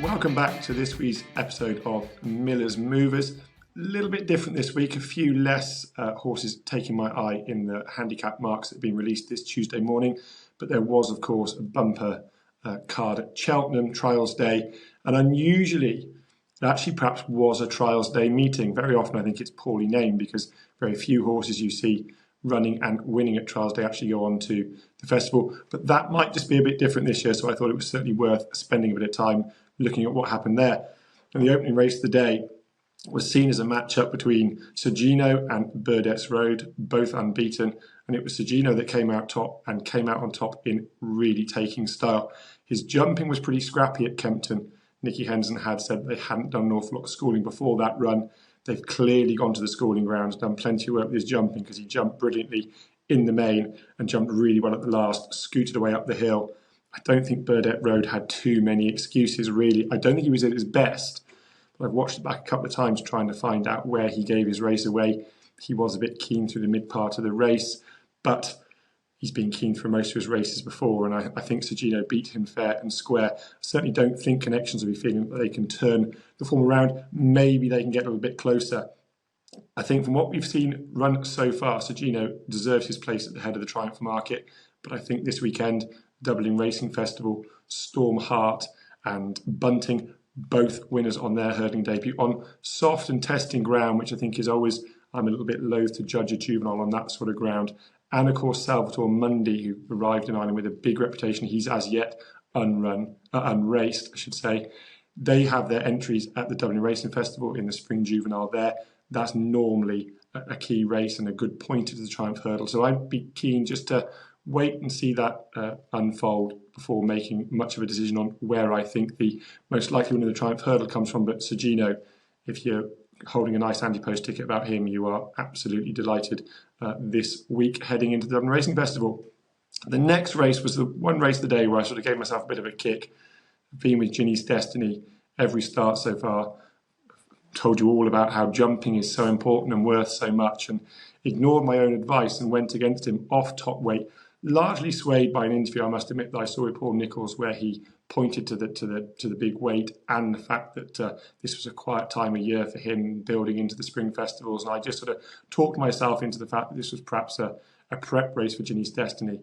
Welcome back to this week's episode of Miller's Movers. A little bit different this week, a few less horses taking my eye in the handicap marks that have been released this Tuesday morning, but there was of course a bumper card at Cheltenham Trials Day, and unusually it actually perhaps was a Trials Day meeting. Very often I think it's poorly named because very few horses you see running and winning at Trials Day actually go on to the festival, but that might just be a bit different this year, so I thought it was certainly worth spending a bit of time looking at what happened there. And the opening race of the day was seen as a match-up between Sergino and Burdetts Road, both unbeaten, and it was Sergino that came out top and came out on top in really taking style. His jumping was pretty scrappy at Kempton. Nicky Henson had said they hadn't done an awful lot of schooling before that run. They've clearly gone to the schooling grounds, done plenty of work with his jumping because he jumped brilliantly in the main and jumped really well at the last, scooted away up the hill. I don't think Burdetts Road had too many excuses, really. I don't think he was at his best. But I've watched it back a couple of times trying to find out where he gave his race away. He was a bit keen through the mid part of the race, but he's been keen for most of his races before, and I think Sergino beat him fair and square. I certainly don't think Connections will be feeling that they can turn the form around. Maybe they can get a little bit closer. I think from what we've seen run so far, Sergino deserves his place at the head of the Triumph market, but I think this weekend, Dublin Racing Festival, Storm Heart and Bunting, both winners on their hurdling debut on soft and testing ground, which I think is always, I'm a little bit loath to judge a juvenile on that sort of ground. And of course, Salvatore Mundi, who arrived in Ireland with a big reputation, he's as yet unraced, I should say. They have their entries at the Dublin Racing Festival in the Spring Juvenile there. That's normally a key race and a good pointer to the Triumph Hurdle. So I'd be keen just to wait and see that unfold before making much of a decision on where I think the most likely winner of the Triumph Hurdle comes from. But Sergino, if you're holding a nice anti-post ticket about him, you are absolutely delighted this week heading into the Dublin Racing Festival. The next race was the one race of the day where I sort of gave myself a bit of a kick. I've been with Ginny's Destiny every start so far. Told you all about how jumping is so important and worth so much, and ignored my own advice and went against him off top weight, largely swayed by an interview I must admit that I saw with Paul Nicholls, where he pointed to the big weight and the fact that this was a quiet time of year for him building into the spring festivals. And I just sort of talked myself into the fact that this was perhaps a prep race for Ginny's Destiny.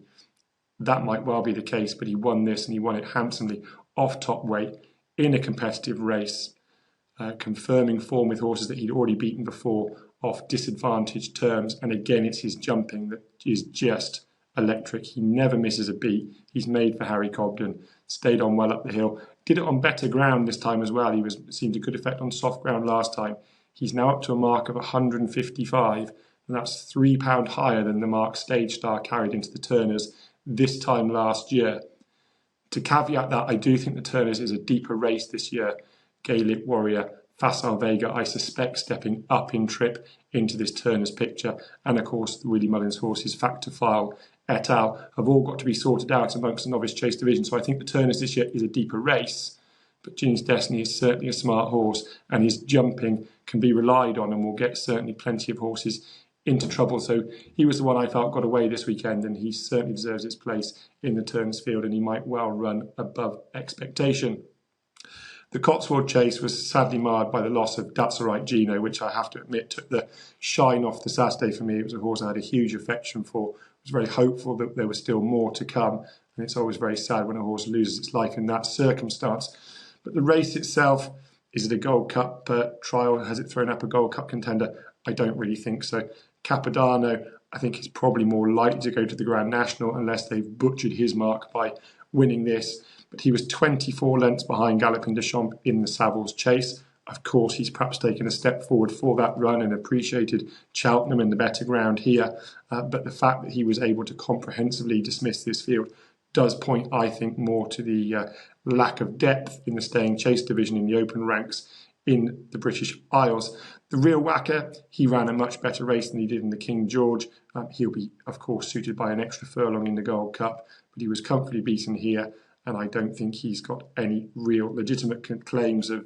That might well be the case, but he won this and he won it handsomely off top weight in a competitive race, confirming form with horses that he'd already beaten before off disadvantaged terms. And again, it's his jumping that is just electric. He never misses a beat. He's made for Harry Cobden, stayed on well up the hill, did it on better ground this time as well. He seemed to good effect on soft ground last time. He's now up to a mark of 155, and that's £3 higher than the mark Stage Star carried into the Turners this time last year. To caveat that, I do think the Turners is a deeper race this year. Gaelic Warrior, Facile Vega, I suspect stepping up in trip into this Turners picture, and of course the Willie Mullins horses Factor File et al. Have all got to be sorted out amongst the novice chase division. So I think the Turners this year is a deeper race, but Ginny's Destiny is certainly a smart horse, and his jumping can be relied on and will get certainly plenty of horses into trouble. So he was the one I felt got away this weekend, and he certainly deserves his place in the Turners field, and he might well run above expectation. The Cotswold Chase was sadly marred by the loss of That's Alright Gino, which I have to admit took the shine off the Saturday for me. It was a horse I had a huge affection for. I was very hopeful that there was still more to come, and it's always very sad when a horse loses its life in that circumstance. But the race itself, is it a Gold Cup trial? Has it thrown up a Gold Cup contender? I don't really think so. Capodanno, I think, is probably more likely to go to the Grand National unless they've butchered his mark by winning this. But he was 24 lengths behind Galloping de Champs in the Savills Chase. Of course, he's perhaps taken a step forward for that run and appreciated Cheltenham and the better ground here. But the fact that he was able to comprehensively dismiss this field does point, I think, more to the lack of depth in the staying chase division in the open ranks in the British Isles. The Real Whacker, he ran a much better race than he did in the King George. He'll be, of course, suited by an extra furlong in the Gold Cup, but he was comfortably beaten here, and I don't think he's got any real legitimate claims of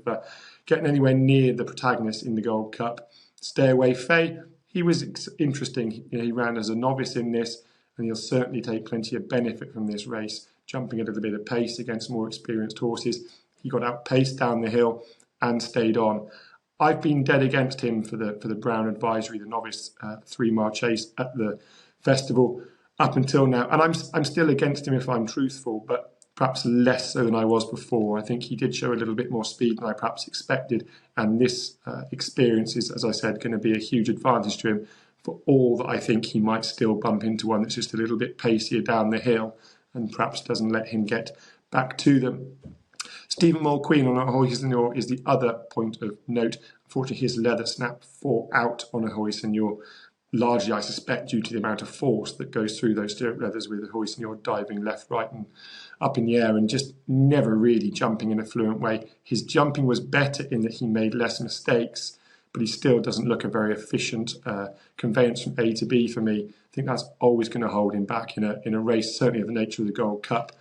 getting anywhere near the protagonist in the Gold Cup. Stairway Fay, he was interesting. He ran as a novice in this, and he'll certainly take plenty of benefit from this race, jumping a little bit of pace against more experienced horses. He got outpaced down the hill and stayed on. I've been dead against him for the Brown Advisory, the novice 3-mile chase at the festival up until now, and I'm still against him if I'm truthful, but perhaps less so than I was before. I think he did show a little bit more speed than I perhaps expected, and this experience is, as I said, going to be a huge advantage to him, for all that I think he might still bump into one that's just a little bit pacier down the hill and perhaps doesn't let him get back to them. Stephen Mulqueen on a Hoy Senior is the other point of note. Unfortunately, his leather snap 4 out on a Hoy Senior, largely, I suspect, due to the amount of force that goes through those stirrup leathers, with the Hoy Senior diving left, right and up in the air and just never really jumping in a fluent way. His jumping was better in that he made less mistakes, but he still doesn't look a very efficient conveyance from A to B for me. I think that's always going to hold him back in a race, certainly of the nature of the Gold Cup.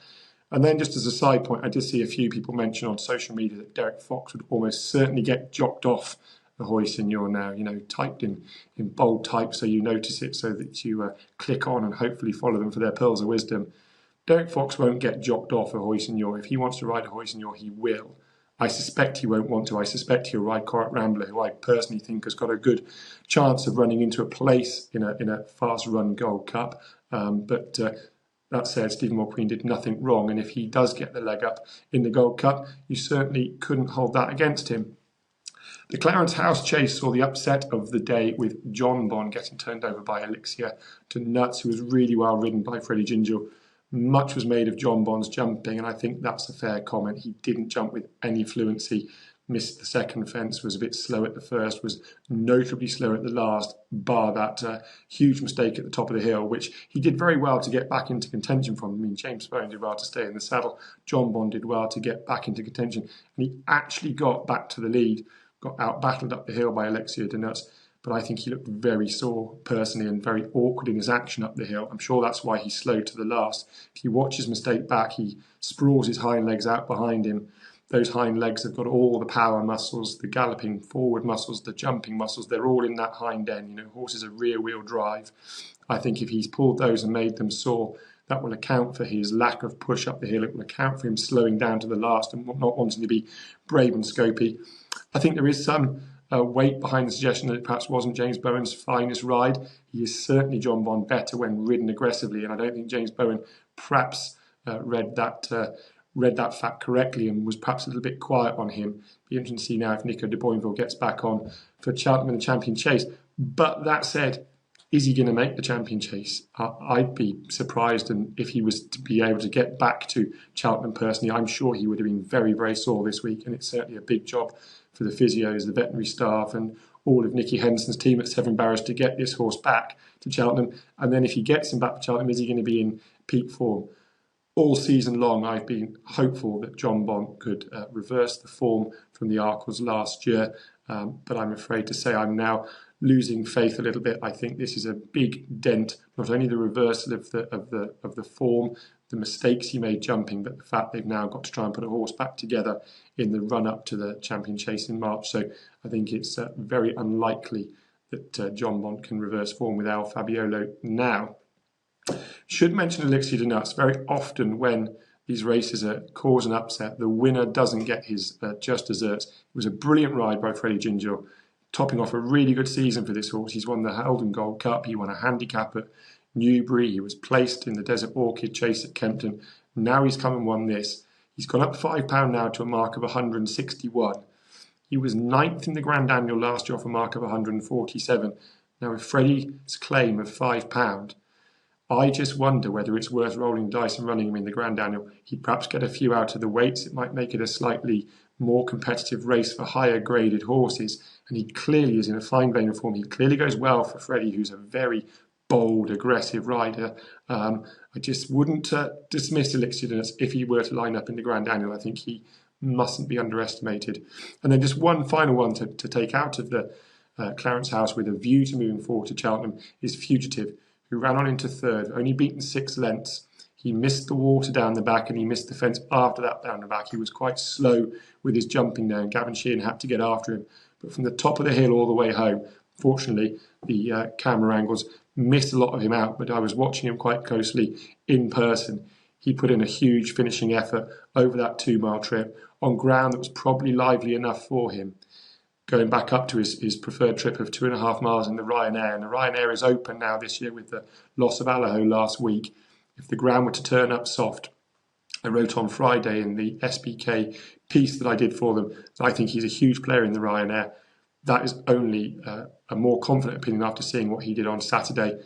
And then just as a side point, I did see a few people mention on social media that Derek Fox would almost certainly get jocked off the Hoy Senior now, typed in bold type so you notice it, so that you click on and hopefully follow them for their pearls of wisdom. Derek Fox won't get jocked off a Hoy Senior. If he wants to ride a Hoy Senior, he will. I suspect he won't want to. I suspect he'll ride Corach Rambler, who I personally think has got a good chance of running into a place in a fast-run Gold Cup. But that said, Stephen Mulqueen did nothing wrong, and if he does get the leg up in the Gold Cup, you certainly couldn't hold that against him. The Clarence House chase saw the upset of the day, with John Bond getting turned over by Elixir to Nuts, who was really well ridden by Freddie Ginger. Much was made of John Bond's jumping, and I think that's a fair comment. He didn't jump with any fluency, missed the second fence, was a bit slow at the first, was notably slow at the last, bar that huge mistake at the top of the hill, which he did very well to get back into contention from. I mean, James Bowen did well to stay in the saddle. John Bond did well to get back into contention, and he actually got back to the lead, got out-battled up the hill by Elixir de Nuts. But I think he looked very sore personally and very awkward in his action up the hill. I'm sure that's why he slowed to the last. If you watch his mistake back, he sprawls his hind legs out behind him. Those hind legs have got all the power muscles, the galloping forward muscles, the jumping muscles. They're all in that hind end. Horses are rear-wheel drive. I think if he's pulled those and made them sore, that will account for his lack of push up the hill. It will account for him slowing down to the last and not wanting to be brave and scopy. I think there is some weight behind the suggestion that it perhaps wasn't James Bowen's finest ride. He is certainly John Bond better when ridden aggressively, and I don't think James Bowen perhaps read that fact correctly and was perhaps a little bit quiet on him. Be interesting to see now if Nico de Boinville gets back on for Cheltenham in the Champion Chase. But that said, is he going to make the Champion Chase? I'd be surprised, and if he was to be able to get back to Cheltenham personally, I'm sure he would have been very, very sore this week, and it's certainly a big job for the physios, the veterinary staff, and all of Nicky Henderson's team at Seven Barrows to get this horse back to Cheltenham. And then if he gets him back to Cheltenham, is he going to be in peak form? All season long, I've been hopeful that John Bond could reverse the form from the Arkles last year, but I'm afraid to say I'm now losing faith a little bit. I think this is a big dent, not only the reversal of the form, the mistakes he made jumping, but the fact they've now got to try and put a horse back together in the run-up to the Champion Chase in March. So I think it's very unlikely that John Bond can reverse form with Al Fabiolo now. Should mention Elixir de Nuts. Very often when these races cause an upset, the winner doesn't get his just desserts. It was a brilliant ride by Freddie Ginger, topping off a really good season for this horse. He's won the Holden Gold Cup, he won a handicap at Newbury, he was placed in the Desert Orchid Chase at Kempton. Now he's come and won this. He's gone up £5 now to a mark of 161. He was 9th in the Grand Annual last year off a mark of 147. Now with Freddie's claim of £5, I just wonder whether it's worth rolling dice and running him in the Grand Annual. He'd perhaps get a few out of the weights. It might make it a slightly more competitive race for higher graded horses. And he clearly is in a fine vein of form. He clearly goes well for Freddie, who's a very bold, aggressive rider. I just wouldn't dismiss Elixir de Nuts if he were to line up in the Grand Annual. I think he mustn't be underestimated. And then just one final one to take out of the Clarence House with a view to moving forward to Cheltenham is Fugitive, who ran on into third, only beaten 6 lengths. He missed the water down the back and he missed the fence after that down the back. He was quite slow with his jumping there, and Gavin Sheehan had to get after him. But from the top of the hill all the way home, fortunately, the camera angles missed a lot of him out, but I was watching him quite closely in person. He put in a huge finishing effort over that 2-mile trip on ground that was probably lively enough for him. Going back up to his preferred trip of 2.5 miles in the Ryanair, and the Ryanair is open now this year with the loss of Allaho last week. If the ground were to turn up soft, I wrote on Friday in the SBK piece that I did for them that I think he's a huge player in the Ryanair. That is only a more confident opinion after seeing what he did on Saturday.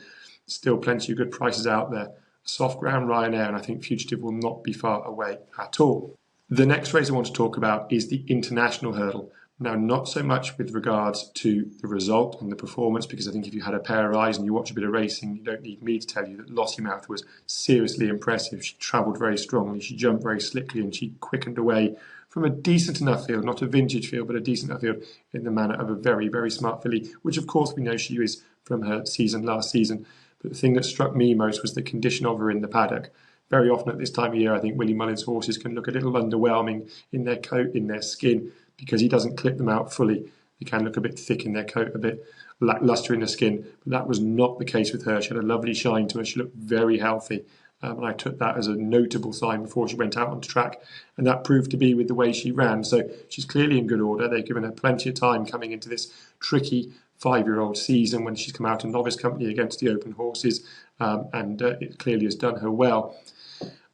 Still plenty of good prices out there. Soft ground Ryanair, and I think Fugitive will not be far away at all. The next race I want to talk about is the International Hurdle. Now, not so much with regards to the result and the performance, because I think if you had a pair of eyes and you watch a bit of racing, you don't need me to tell you that Lossiemouth was seriously impressive. She travelled very strongly, she jumped very slickly, and she quickened away from a decent enough field, not a vintage field, but a decent enough field in the manner of a very, very smart filly, which of course we know she is from her season last season. But the thing that struck me most was the condition of her in the paddock. Very often at this time of year, I think Willie Mullins' horses can look a little underwhelming in their coat, in their skin, because he doesn't clip them out fully. They can look a bit thick in their coat, a bit lackluster in the skin. But that was not the case with her. She had a lovely shine to her. She looked very healthy. And I took that as a notable sign before she went out onto track. And that proved to be with the way she ran. So she's clearly in good order. They've given her plenty of time coming into this tricky 5-year-old season when she's come out in novice company against the open horses. And it clearly has done her well.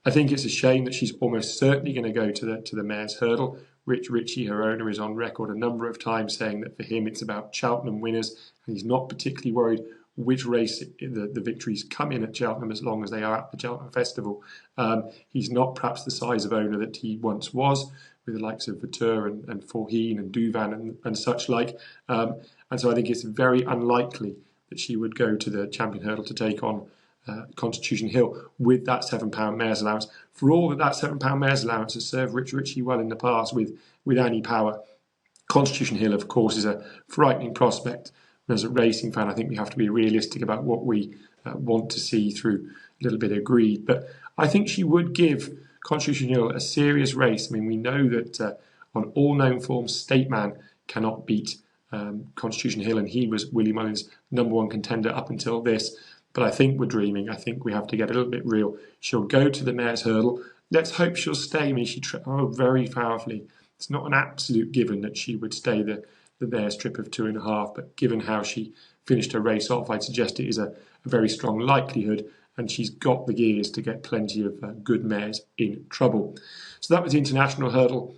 I think it's a shame that she's almost certainly going to go to the Mares' Hurdle. Rich Ritchie, her owner, is on record a number of times saying that for him it's about Cheltenham winners, and he's not particularly worried which race the victories come in at Cheltenham as long as they are at the Cheltenham Festival. He's not perhaps the size of owner that he once was, with the likes of Vateur and Forheen and Duvan and such like. And so I think it's very unlikely that she would go to the Champion Hurdle to take on Constitution Hill with that £7 mare's allowance. For all that £7 mare's allowance has served Rich Ritchie well in the past with Annie Power, Constitution Hill, of course, is a frightening prospect. And as a racing fan, I think we have to be realistic about what we want to see through a little bit of greed. But I think she would give Constitution Hill a serious race. I mean, we know that on all known forms, State Man cannot beat Constitution Hill, and he was Willie Mullins' #1 contender up until this. But I think we're dreaming. I think we have to get a little bit real. She'll go to the Mares' Hurdle. Let's hope she'll stay. I mean, she travelled very powerfully. It's not an absolute given that she would stay the Mares' trip of 2.5, but given how she finished her race off, I'd suggest it is a very strong likelihood, and she's got the gears to get plenty of good mares in trouble. So that was the International Hurdle.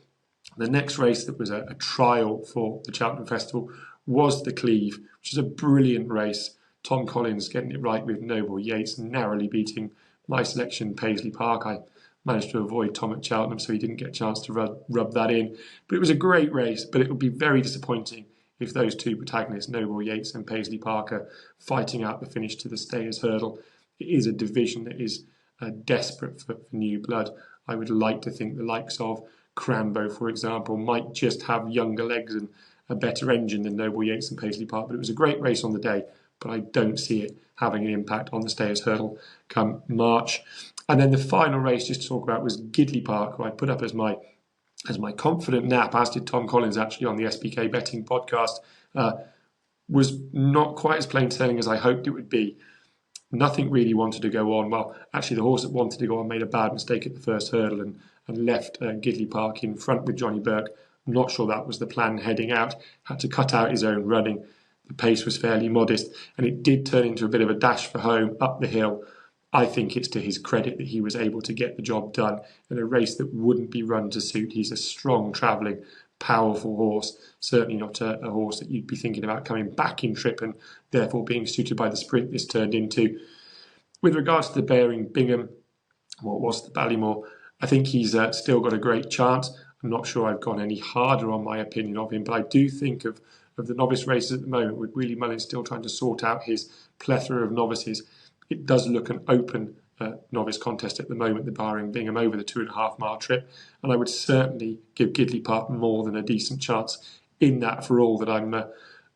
The next race that was a trial for the Cheltenham Festival was the Cleve, which is a brilliant race. Tom Collins getting it right with Noble Yates, narrowly beating my selection, Paisley Park. I managed to avoid Tom at Cheltenham, so he didn't get a chance to rub that in. But it was a great race, but it would be very disappointing if those two protagonists, Noble Yates and Paisley Park, are fighting out the finish to the Stayers' Hurdle. It is a division that is desperate for new blood. I would like to think the likes of Crambo, for example, might just have younger legs and a better engine than Noble Yates and Paisley Park. But it was a great race on the day, but I don't see it having an impact on the Stayers' Hurdle come March. And then the final race just to talk about was Gidley Park, who I put up as my confident nap, as did Tom Collins actually on the SBK betting podcast. Was not quite as plain sailing as I hoped it would be. Nothing really wanted to go on. Well, actually the horse that wanted to go on made a bad mistake at the first hurdle and left Gidley Park in front with Johnny Burke. I'm not sure that was the plan heading out. Had to cut out his own running. The pace was fairly modest, and it did turn into a bit of a dash for home up the hill. I think it's to his credit that he was able to get the job done in a race that wouldn't be run to suit. He's a strong, travelling, powerful horse, certainly not a horse that you'd be thinking about coming back in trip and therefore being suited by the sprint this turned into. With regards to the Bearing Bingham, what was the Ballymore, I think he's still got a great chance. I'm not sure I've gone any harder on my opinion of him, but I do think of the novice races at the moment, with Willie Mullins still trying to sort out his plethora of novices, it does look an open novice contest at the moment, the Bearing Bingham over the 2.5 mile trip. And I would certainly give Gidley Park more than a decent chance in that, for all that I'm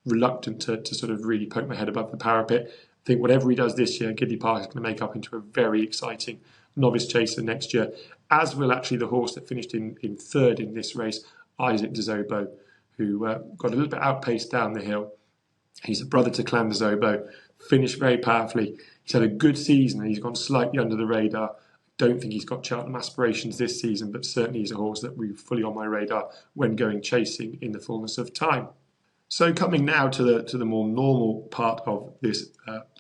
reluctant to sort of really poke my head above the parapet. I think whatever he does this year, Gidley Park is going to make up into a very exciting novice chaser next year, as will actually the horse that finished in third in this race, Isaac de Zobo, who got a little bit outpaced down the hill. He's a brother to Clan de Zobo, finished very powerfully. He's had a good season and he's gone slightly under the radar. I Don't think he's got Cheltenham aspirations this season, but certainly he's a horse that we're fully on my radar when going chasing in the fullness of time. So coming now to the more normal part of this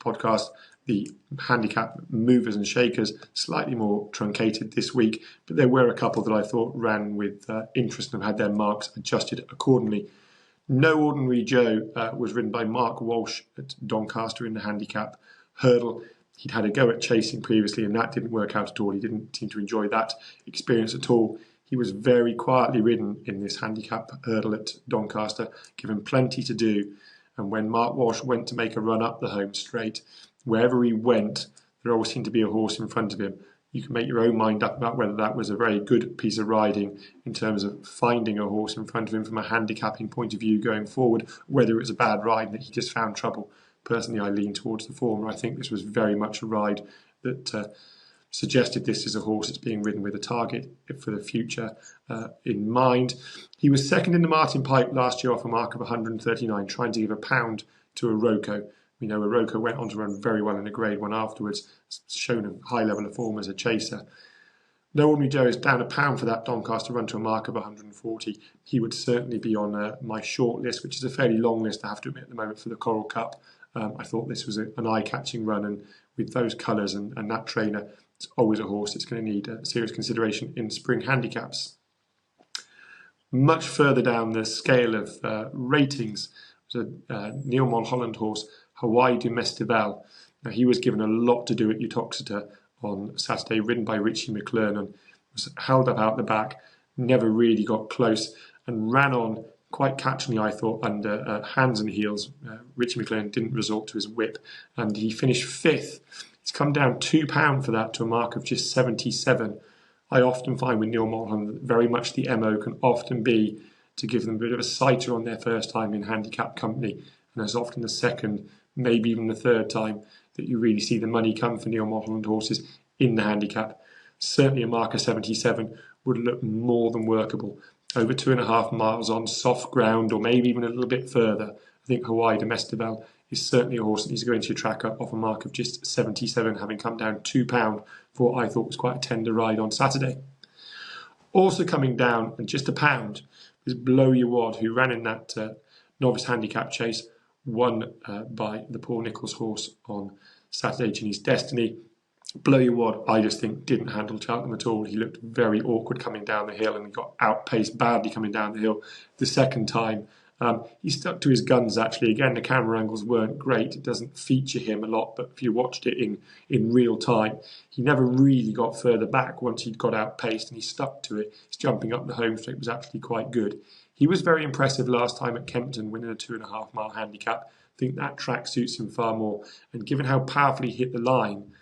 podcast, the handicap movers and shakers, slightly more truncated this week, but there were a couple that I thought ran with interest and had their marks adjusted accordingly. No Ordinary Joe was ridden by Mark Walsh at Doncaster in the handicap hurdle. He'd had a go at chasing previously and that didn't work out at all. He didn't seem to enjoy that experience at all. He was very quietly ridden in this handicap hurdle at Doncaster, given plenty to do. And when Mark Walsh went to make a run up the home straight, wherever he went, there always seemed to be a horse in front of him. You can make your own mind up about whether that was a very good piece of riding in terms of finding a horse in front of him from a handicapping point of view going forward, whether it was a bad ride and that he just found trouble. Personally, I lean towards the former. I think this was very much a ride that suggested this is a horse that's being ridden with a target for the future in mind. He was second in the Martin Pipe last year off a mark of 139, trying to give a pound to Iroko. We know Iroko went on to run very well in a Grade 1 afterwards, shown a high level of form as a chaser. No Ordinary Joe is down a pound for that Doncaster run to a mark of 140. He would certainly be on my short list, which is a fairly long list, I have to admit, at the moment for the Coral Cup. I thought this was an eye-catching run, and with those colours and that trainer, it's always a horse that's going to need serious consideration in spring handicaps. Much further down the scale of ratings was a Neil Mulholland horse, Hawaii du Mestival. Now, he was given a lot to do at Uttoxeter on Saturday, ridden by Richie McLernon, was held up out the back, never really got close, and ran on quite catchingly, I thought, under hands and heels. Richie McLernon didn't resort to his whip, and he finished fifth. It's come down £2 for that to a mark of just 77. I often find with Neil Mulholland that very much the MO can often be to give them a bit of a sighter on their first time in handicap company, and as often the second, maybe even the third time, that you really see the money come for Neil Mulholland horses in the handicap. Certainly a mark of 77 would look more than workable. Over 2.5 miles on soft ground, or maybe even a little bit further, I think Hawaii du Mestival is certainly a horse that needs to go into your tracker off a mark of just 77, having come down £2 for what I thought was quite a tender ride on Saturday. Also coming down, and just £1, is Blow Your Wad, who ran in that novice handicap chase, won by the Paul Nicholls horse on Saturday, Ginny's Destiny. Blow Your Wad, I just think, didn't handle Cheltenham at all. He looked very awkward coming down the hill and got outpaced badly coming down the hill the second time. He stuck to his guns, actually. Again, the camera angles weren't great. It doesn't feature him a lot, but if you watched it in real time, he never really got further back once he'd got outpaced, and he stuck to it. His jumping up the home straight was actually quite good. He was very impressive last time at Kempton, winning a 2.5 mile handicap. I think that track suits him far more. And given how powerfully he hit the line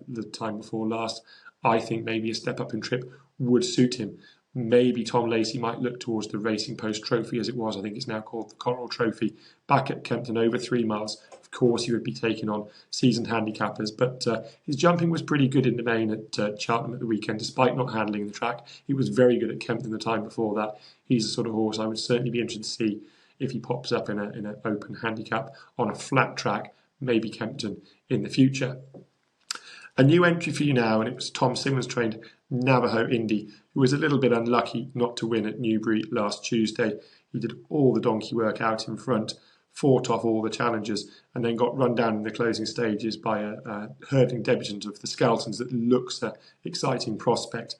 the time before last, I think maybe a step up in trip would suit him. Maybe Tom Lacey might look towards the Racing Post Trophy, as it was. I think it's now called the Coral Trophy, back at Kempton over 3 miles. Of course, he would be taking on seasoned handicappers, but his jumping was pretty good in the main at Cheltenham at the weekend, despite not handling the track. He was very good at Kempton the time before that. He's the sort of horse I would certainly be interested to see if he pops up in an open handicap on a flat track, maybe Kempton in the future. A new entry for you now, and it was Tom Simmons trained Navajo Indy, who was a little bit unlucky not to win at Newbury last Tuesday. He did all the donkey work out in front, fought off all the challengers, and then got run down in the closing stages by a hurdling debutant of the Skeltons that looks an exciting prospect.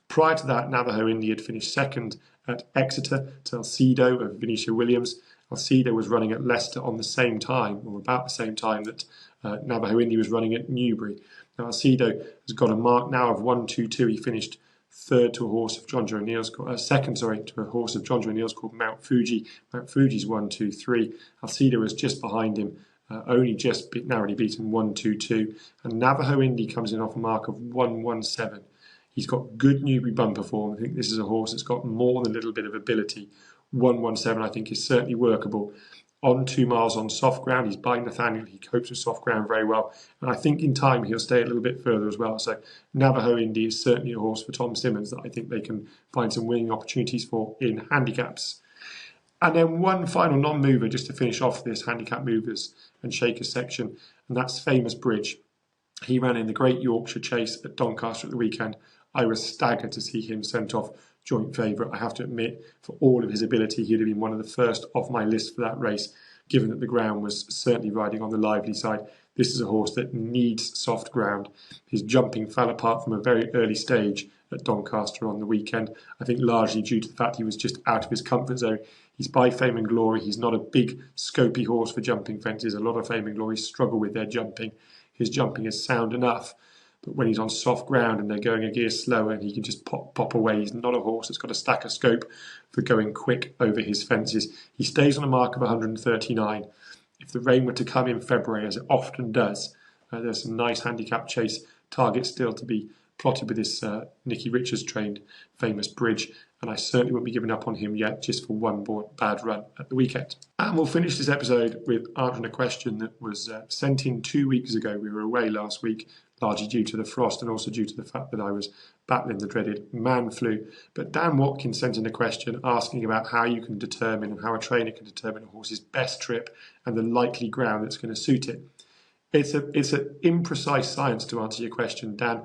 Prior to that, Navajo Indy had finished second at Exeter to Alcedo of Venetia Williams. Alcedo was running at Leicester on the same time, or about the same time that Navajo Indy was running at Newbury. Now, Alcedo has got a mark now of 1-2-2. He finished third to a horse of John Joe O'Neill's, to a horse of John Joe O'Neill's called Mount Fuji. Mount Fuji's 1-2-3. Alcedo is just behind him, only just narrowly beaten 1-2-2. And Navajo Indy comes in off a mark of 1-1-7. He's got good Newbury bumper form. I think this is a horse that's got more than a little bit of ability. 1-1-7, I think, is certainly workable. On 2 miles on soft ground, he's by Nathaniel. He copes with soft ground very well. And I think in time he'll stay a little bit further as well. So Navajo Indy is certainly a horse for Tom Simmons that I think they can find some winning opportunities for in handicaps. And then one final non-mover just to finish off this handicap movers and shakers section, and that's Famous Bridge. He ran in the Great Yorkshire Chase at Doncaster at the weekend. I was staggered to see him sent off joint favourite. I have to admit, for all of his ability, he'd have been one of the first off my list for that race, given that the ground was certainly riding on the lively side. This is a horse that needs soft ground. His jumping fell apart from a very early stage at Doncaster on the weekend, I think largely due to the fact he was just out of his comfort zone. He's by fame and glory. He's not a big, scopy horse for jumping fences. A lot of fame and glory struggle with their jumping. His jumping is sound enough, but when he's on soft ground and they're going a gear slower and he can just pop away, he's not a horse that's got a stack of scope for going quick over his fences. He stays on a mark of 139. If the rain were to come in February, as it often does, there's some nice handicap chase targets still to be plotted with this Nicky Richards trained famous bridge, and I certainly won't be giving up on him yet just for one bad run at the weekend. And we'll finish this episode with answering a question that was sent in 2 weeks ago. We were away last week, largely due to the frost and also due to the fact that I was battling the dreaded man flu. But Dan Watkins sent in a question asking about how you can determine and how a trainer can determine a horse's best trip and the likely ground that's going to suit it. It's an imprecise science to answer your question, Dan.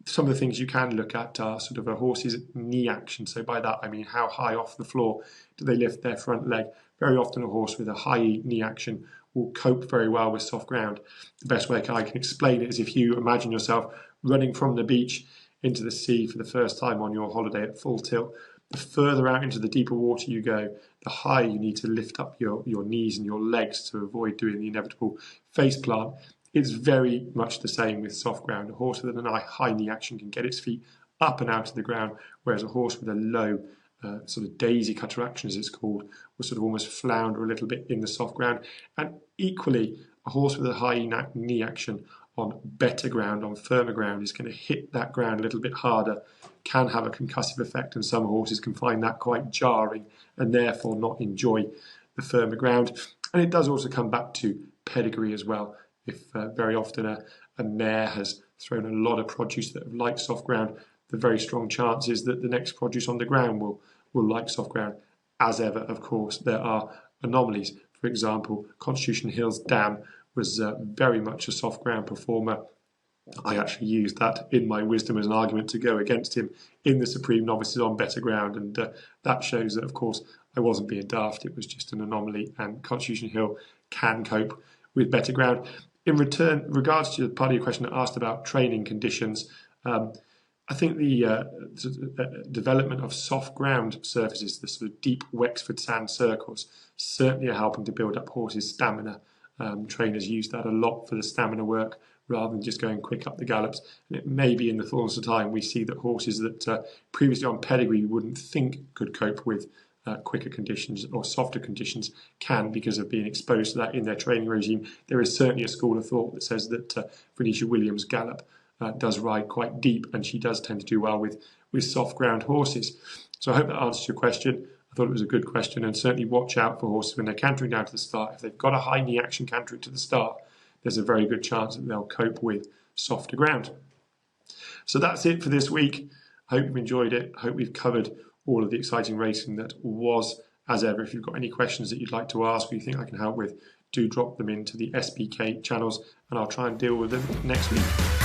Some of the things you can look at are sort of a horse's knee action. So by that I mean how high off the floor do they lift their front leg. Very often a horse with a high knee action will cope very well with soft ground. The best way I can explain it is if you imagine yourself running from the beach into the sea for the first time on your holiday at full tilt. The further out into the deeper water you go, the higher you need to lift up your knees and your legs to avoid doing the inevitable face plant. It's very much the same with soft ground. A horse with a high knee action can get its feet up and out of the ground, whereas a horse with a low sort of daisy cutter action, as it's called, will sort of almost flounder a little bit in the soft ground. And equally, a horse with a high knee action on better ground, on firmer ground, is going to hit that ground a little bit harder, can have a concussive effect, and some horses can find that quite jarring and therefore not enjoy the firmer ground. And it does also come back to pedigree as well. If very often a mare has thrown a lot of produce that have liked soft ground, the very strong chance is that the next produce on the ground will like soft ground. As ever, of course, there are anomalies. For example, Constitution Hill's Dam was very much a soft ground performer. I actually used that in my wisdom as an argument to go against him in the Supreme Novices on better ground, and that shows that, of course, I wasn't being daft. It was just an anomaly, and Constitution Hill can cope with better ground. In regards to the part of your question that asked about training conditions, I think the development of soft ground surfaces, the sort of deep Wexford sand circles, certainly are helping to build up horses' stamina. Trainers use that a lot for the stamina work rather than just going quick up the gallops. And it may be in the fullness of time we see that horses that previously on pedigree we wouldn't think could cope with quicker conditions or softer conditions can, because of being exposed to that in their training regime. There is certainly a school of thought that says that Venetia Williams' gallop does ride quite deep, and she does tend to do well with soft ground horses. So I hope that answers your question. I thought it was a good question, and certainly watch out for horses when they're cantering down to the start. If they've got a high knee action cantering to the start, there's a very good chance that they'll cope with softer ground. So that's it for this week. I hope you've enjoyed it. I hope we've covered all of the exciting racing that was. As ever, if you've got any questions that you'd like to ask or you think I can help with, do drop them into the SBK channels and I'll try and deal with them next week.